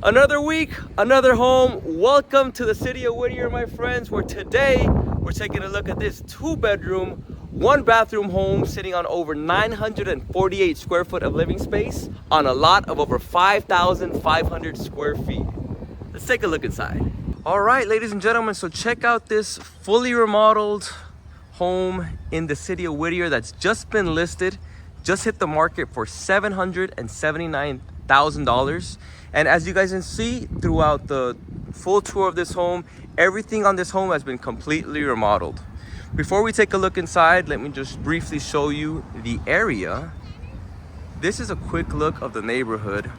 Another week, another home. Welcome to the city of Whittier, my friends, where today we're taking a look at this 2-bedroom, 1-bathroom home sitting on over 948 square foot of living space on a lot of over 5,500 square feet. Let's take a look inside. All right, ladies and gentlemen, so check out this fully remodeled home in the city of Whittier that's just been listed, just hit the market for $779,000. And as you guys can see throughout the full tour of this home, everything on this home has been completely remodeled. Before we take a look inside, let me just briefly show you the area. This is a quick look of the neighborhood.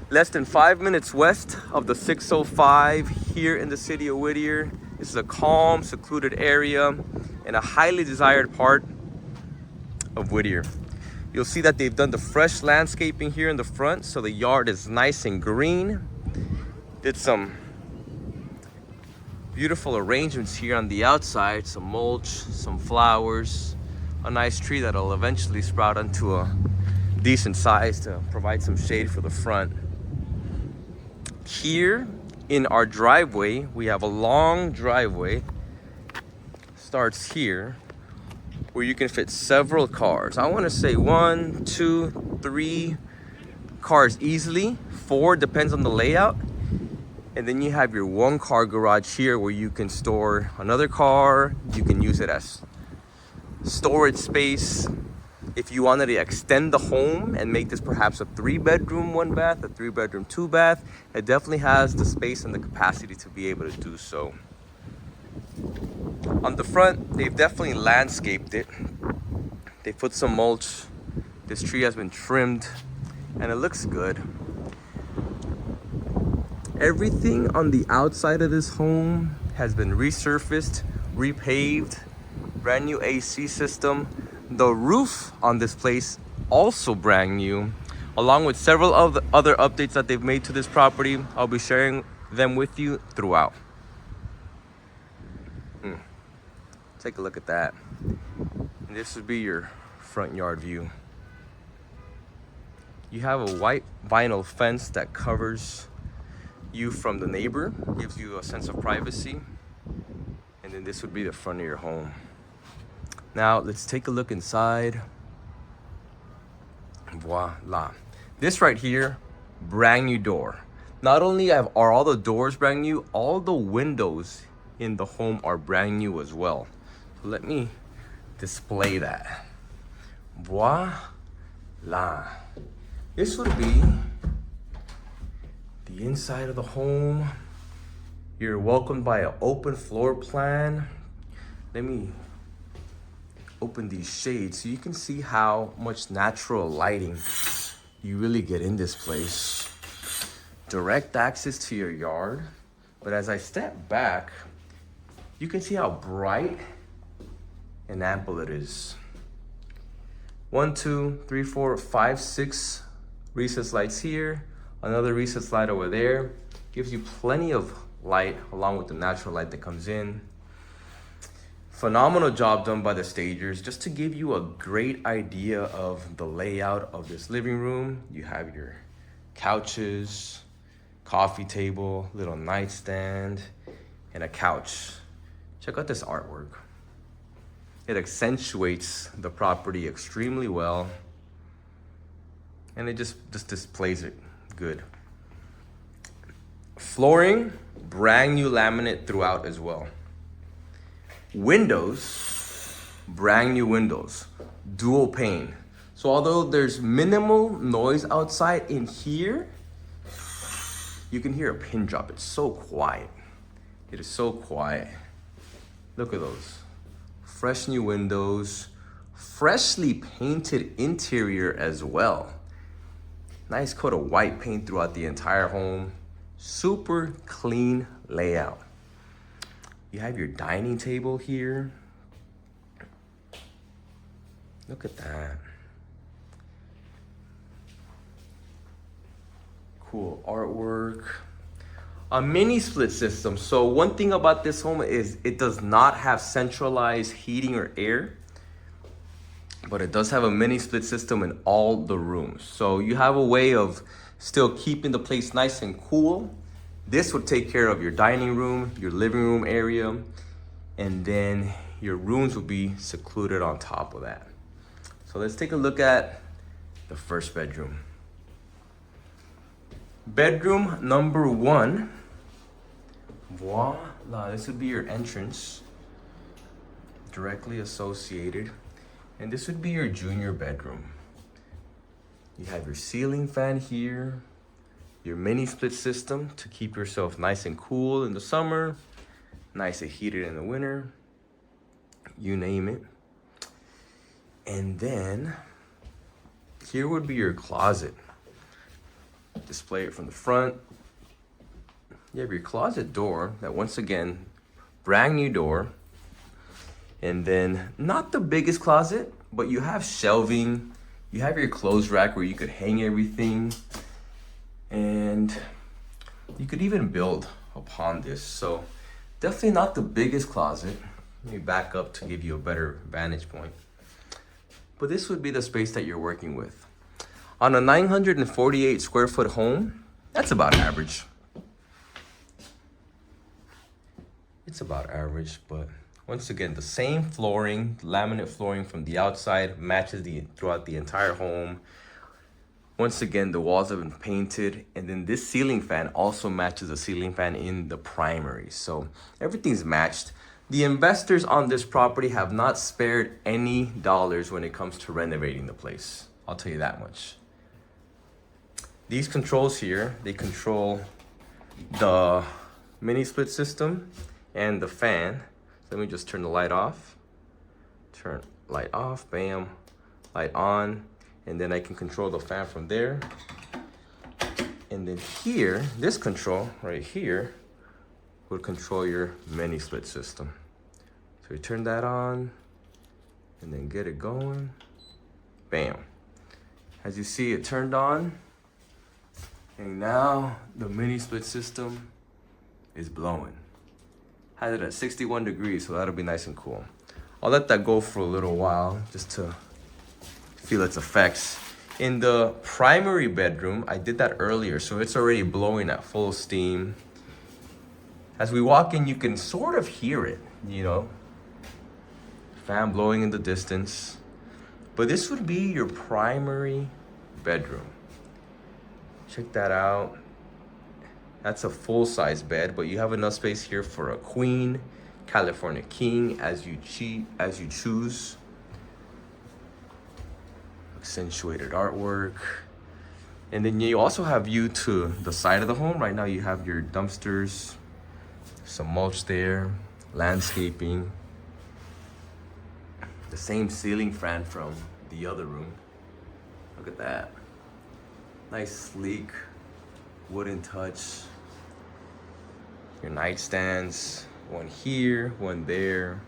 Less than 5 minutes west of the 605 here in the city of Whittier. This is a calm, secluded area and a highly desired part of Whittier. You'll see that they've done the fresh landscaping here in the front, so the yard is nice and green. Did some beautiful arrangements here on the outside, some mulch, some flowers, a nice tree that'll eventually sprout into a decent size to provide some shade for the front. Here in our driveway, we have a long driveway, starts here, where you can fit several cars. I want to say 1, 2, 3 cars easily. 4 depends on the layout. And then you have your 1-car garage here where you can store another car. You can use it as storage space. If you wanted to extend the home and make this perhaps a 3-bedroom, 1-bath, a 3-bedroom, 2-bath, it definitely has the space and the capacity to be able to do so. On the front, they've definitely landscaped it. They put some mulch. This tree has been trimmed and it looks good. Everything on the outside of this home has been resurfaced, repaved, brand new AC system. The roof on this place also brand new, along with several of the other updates that they've made to this property. I'll be sharing them with you throughout. Take a look at that. And this would be your front yard view. You have a white vinyl fence that covers you from the neighbor, gives you a sense of privacy. And then this would be the front of your home. Now let's take a look inside. Voila. This right here, brand new door. Not only are all the doors brand new, all the windows in the home are brand new as well. Let me display that. Voila. This would be the inside of the home. You're welcomed by an open floor plan. Let me open these shades so you can see how much natural lighting you really get in this place. Direct access to your yard. But as I step back, you can see how bright and ample it is. 1, 2, 3, 4, 5, 6 recessed lights here. Another recessed light over there. Gives you plenty of light along with the natural light that comes in. Phenomenal job done by the stagers. Just to give you a great idea of the layout of this living room, you have your couches, coffee table, little nightstand, and a couch. Check out this artwork. It accentuates the property extremely well, and it just displays it good. Flooring, brand new laminate throughout as well. Windows, brand new windows, dual pane. So although there's minimal noise outside, in here, you can hear a pin drop. It's so quiet. It is so quiet. Look at those. Fresh new windows, freshly painted interior as well. Nice coat of white paint throughout the entire home. Super clean layout. You have your dining table here. Look at that. Cool artwork. A mini split system. So one thing about this home is it does not have centralized heating or air. but it does have a mini split system in all the rooms. So you have a way of still keeping the place nice and cool. This would take care of your dining room, your living room area, and then your rooms will be secluded on top of that. So let's take a look at the first bedroom. Bedroom number 1. Voila, this would be your entrance, directly associated. And this would be your junior bedroom. You have your ceiling fan here, your mini split system to keep yourself nice and cool in the summer, nice and heated in the winter, you name it. And then here would be your closet. Display it from the front. You have your closet door that, once again, brand new door. And then not the biggest closet, but you have shelving. You have your clothes rack where you could hang everything. And you could even build upon this. So definitely not the biggest closet. Let me back up to give you a better vantage point. But this would be the space that you're working with. On a 948 square foot home, that's about average. It's about average, but once again, the same flooring, laminate flooring from the outside matches throughout the entire home. Once again, the walls have been painted, and then this ceiling fan also matches the ceiling fan in the primary. So everything's matched. The investors on this property have not spared any dollars when it comes to renovating the place. I'll tell you that much. These controls here, they control the mini split system and the fan. Let me just turn the light off. Turn light off, bam, light on. And then I can control the fan from there. And then here, this control right here would control your mini split system. So you turn that on and then get it going, bam. As you see, it turned on. And now the mini split system is blowing. Has it at 61 degrees, so that'll be nice and cool. I'll let that go for a little while just to feel its effects. In the primary bedroom, I did that earlier, so it's already blowing at full steam. As we walk in, you can sort of hear it, you know, fan blowing in the distance. But this would be your primary bedroom. Check that out. That's a full-size bed, but you have enough space here for a queen, California king, as you choose. Accentuated artwork. And then you also have view to the side of the home. Right now you have your dumpsters, some mulch there, landscaping. The same ceiling fan from the other room. Look at that. Nice, sleek, wooden touch. Your nightstands, one here, one there.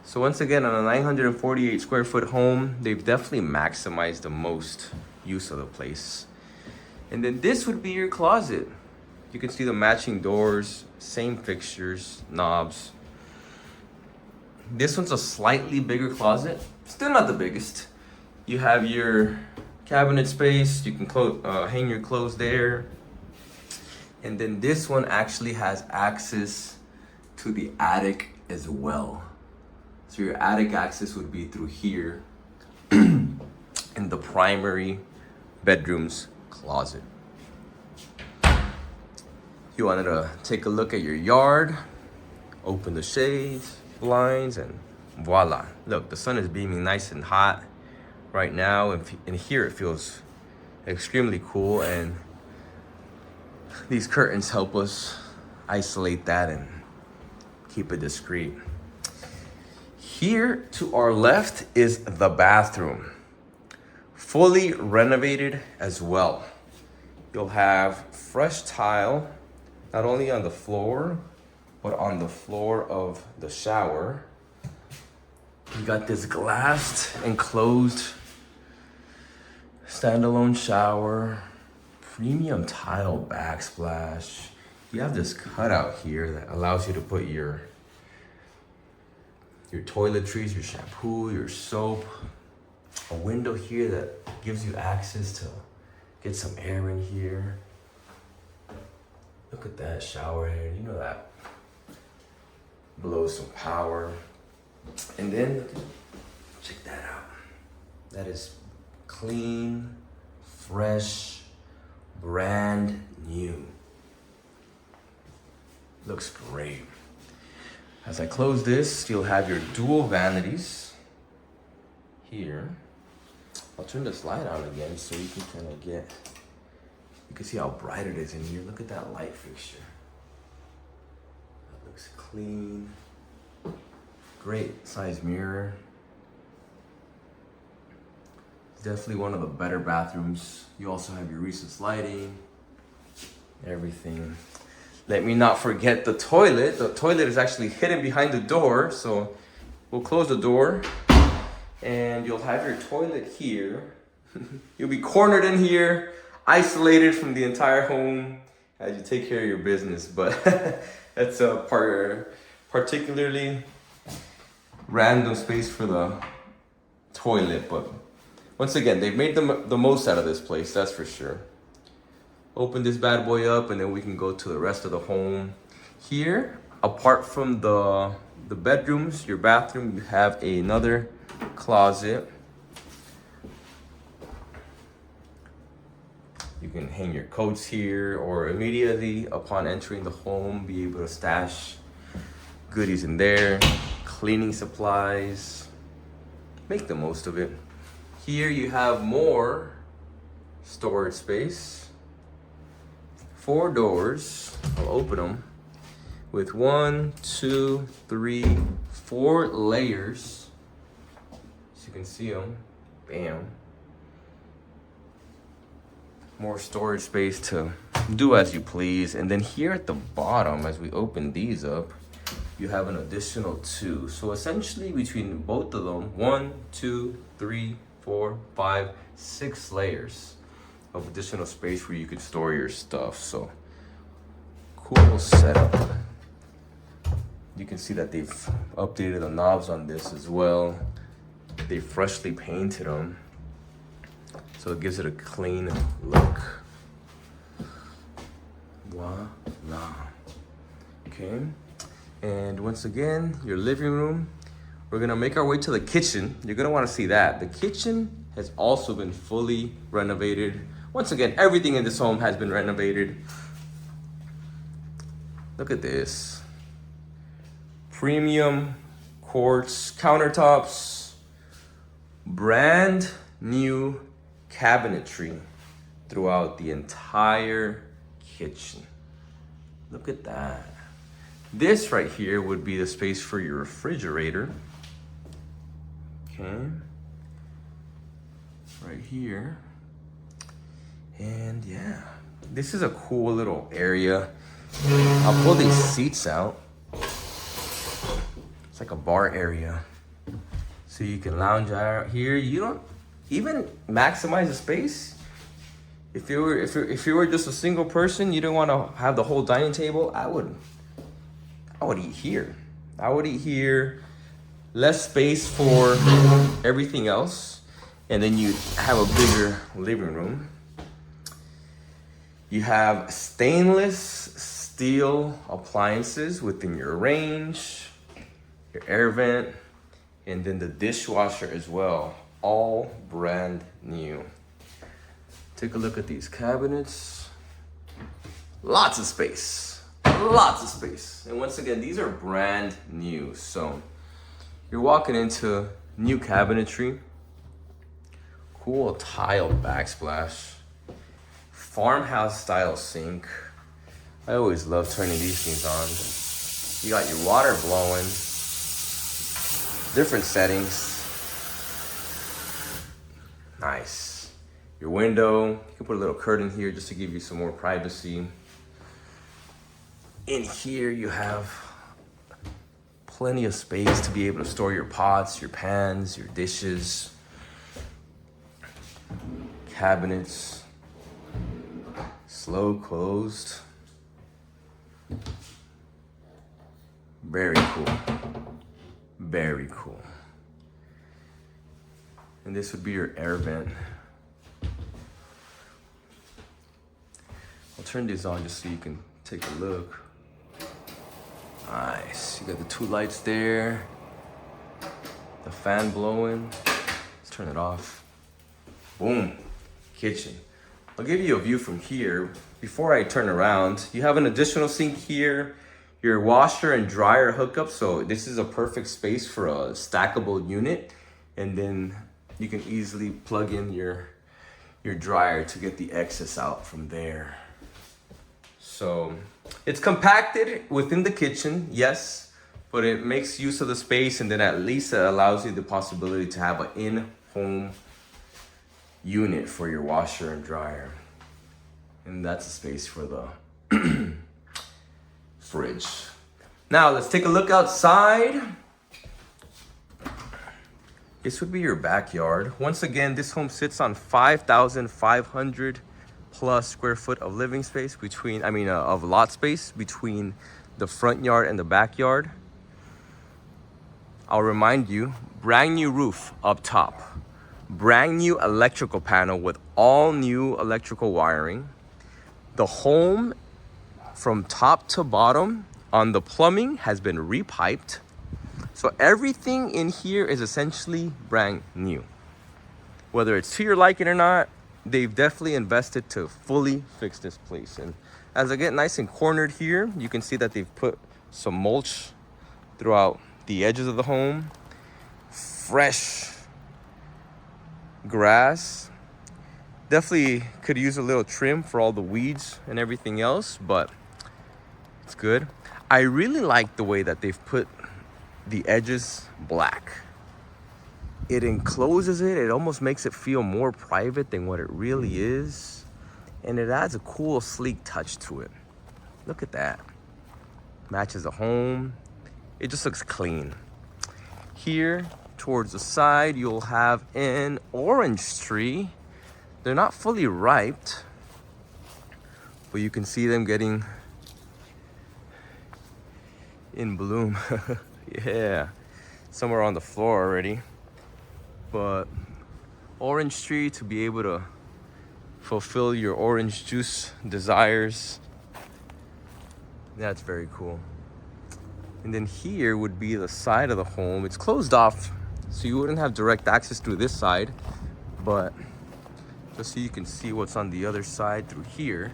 So once again, on a 948 square foot home, they've definitely maximized the most use of the place. And then this would be your closet. You can see the matching doors, same fixtures, knobs. This one's a slightly bigger closet, still not the biggest. You have your cabinet space, you can hang your clothes there. And then this one actually has access to the attic as well. So your attic access would be through here in the primary bedroom's closet. You wanted to take a look at your yard, open the shades, blinds, and voila. Look, the sun is beaming nice and hot right now, and here it feels extremely cool, and these curtains help us isolate that and keep it discreet. Here to our left is the bathroom, fully renovated as well. You'll have fresh tile, not only on the floor, but on the floor of the shower. You got this glassed enclosed standalone shower, premium tile backsplash. You have this cutout here that allows you to put your toiletries, your shampoo, your soap, a window here that gives you access to get some air in here. Look at that shower head, you know that blows some power. And then, check that out. That is clean, fresh, brand new. Looks great. As I close this, you'll have your dual vanities here. I'll turn this light on again so you can kind of get, you can see how bright it is in here. Look at that light fixture. That looks clean. Great size mirror. Definitely one of the better bathrooms. You also have your recessed lighting, everything. Let me not forget the toilet. The toilet is actually hidden behind the door, so we'll close the door and you'll have your toilet here. You'll be cornered in here, isolated from the entire home as you take care of your business, but that's a particularly random space for the toilet, but once again, they've made the most out of this place, that's for sure. Open this bad boy up and then we can go to the rest of the home. Here, apart from the bedrooms, your bathroom, you have another closet. You can hang your coats here, or immediately upon entering the home, be able to stash goodies in there, cleaning supplies. Make the most of it. Here you have more storage space. 4 doors. I'll open them with 1, 2, 3, 4 layers. So you can see them. Bam. More storage space to do as you please. And then here at the bottom, as we open these up, you have an additional 2. So essentially between both of them, 1, 2, 3, 4, 5, 6 layers of additional space where you could store your stuff. So cool setup. You can see that they've updated the knobs on this as well. They freshly painted them, so it gives it a clean look. Voila. Okay, and once again, your living room. We're gonna make our way to the kitchen. You're gonna wanna see that. The kitchen has also been fully renovated. Once again, everything in this home has been renovated. Look at this. Premium quartz countertops, brand new cabinetry throughout the entire kitchen. Look at that. This right here would be the space for your refrigerator. Okay. Right here. And yeah, this is a cool little area. I'll pull these seats out. It's like a bar area. So you can lounge out here. You don't even maximize the space. If you were just a single person, you don't want to have the whole dining table, I would eat here. I would eat here. Less space for everything else. And then you have a bigger living room. You have stainless steel appliances within your range, your air vent, and then the dishwasher as well. All brand new. Take a look at these cabinets. Lots of space. Lots of space. And once again, these are brand new. So you're walking into new cabinetry. Cool tile backsplash. Farmhouse style sink. I always love turning these things on. You got your water blowing. Different settings. Nice. Your window. You can put a little curtain here just to give you some more privacy. In here you have plenty of space to be able to store your pots, your pans, your dishes, cabinets. Slow closed. Very cool. Very cool. And this would be your air vent. I'll turn these on just so you can take a look. Nice, you got the 2 lights there. The fan blowing. Let's turn it off. Boom, kitchen. I'll give you a view from here. Before I turn around, you have an additional sink here, your washer and dryer hookup. So this is a perfect space for a stackable unit. And then you can easily plug in your dryer to get the excess out from there. So it's compacted within the kitchen, yes, but it makes use of the space, and then at least it allows you the possibility to have an in-home unit for your washer and dryer. And that's a space for the fridge. Now let's take a look outside. This would be your backyard. Once again, this home sits on 5,500 plus square foot of living space between, of lot space between the front yard and the backyard. I'll remind you, brand new roof up top, brand new electrical panel with all new electrical wiring. The home from top to bottom on the plumbing has been repiped. So everything in here is essentially brand new. Whether it's to your liking or not, they've definitely invested to fully fix this place. And as I get nice and cornered here, you can see that they've put some mulch throughout the edges of the home. Fresh grass. Definitely could use a little trim for all the weeds and everything else, but it's good. I really like the way that they've put the edges black. It encloses it. It almost makes it feel more private than what it really is. And it adds a cool, sleek touch to it. Look at that. Matches the home. It just looks clean. Here, towards the side, you'll have an orange tree. They're not fully ripe, but you can see them getting in bloom. Yeah, some are on the floor already. But orange tree to be able to fulfill your orange juice desires. That's very cool. And then here would be the side of the home. It's closed off, so you wouldn't have direct access through this side, but just so you can see what's on the other side through here,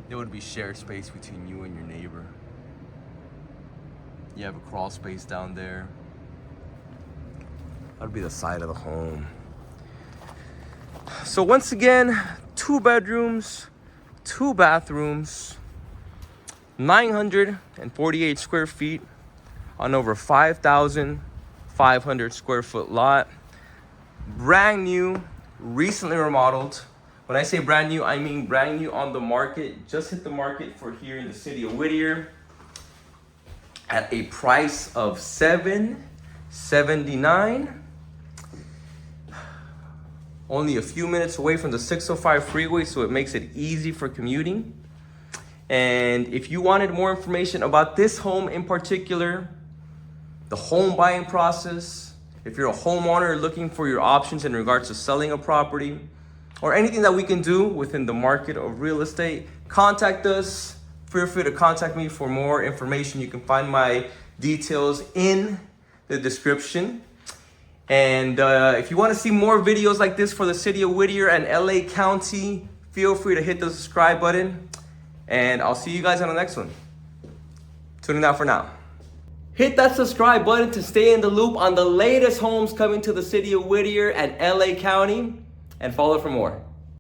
there would be shared space between you and your neighbor. You have a crawl space down there. That'd be the side of the home. So once again, 2 bedrooms, 2 bathrooms, 948 square feet on over 5,500 square foot lot. Brand new, recently remodeled. When I say brand new, I mean brand new on the market. Just hit the market for here in the city of Whittier at a price of $779. Only a few minutes away from the 605 freeway, so it makes it easy for commuting. And if you wanted more information about this home in particular, the home buying process, if you're a homeowner looking for your options in regards to selling a property, or anything that we can do within the market of real estate, contact us. Feel free to contact me for more information. You can find my details in the description. And if you want to see more videos like this for the city of Whittier and LA County, feel free to hit the subscribe button. And I'll see you guys on the next one. Tuning out for now. Hit that subscribe button to stay in the loop on the latest homes coming to the city of Whittier and LA County. And follow for more.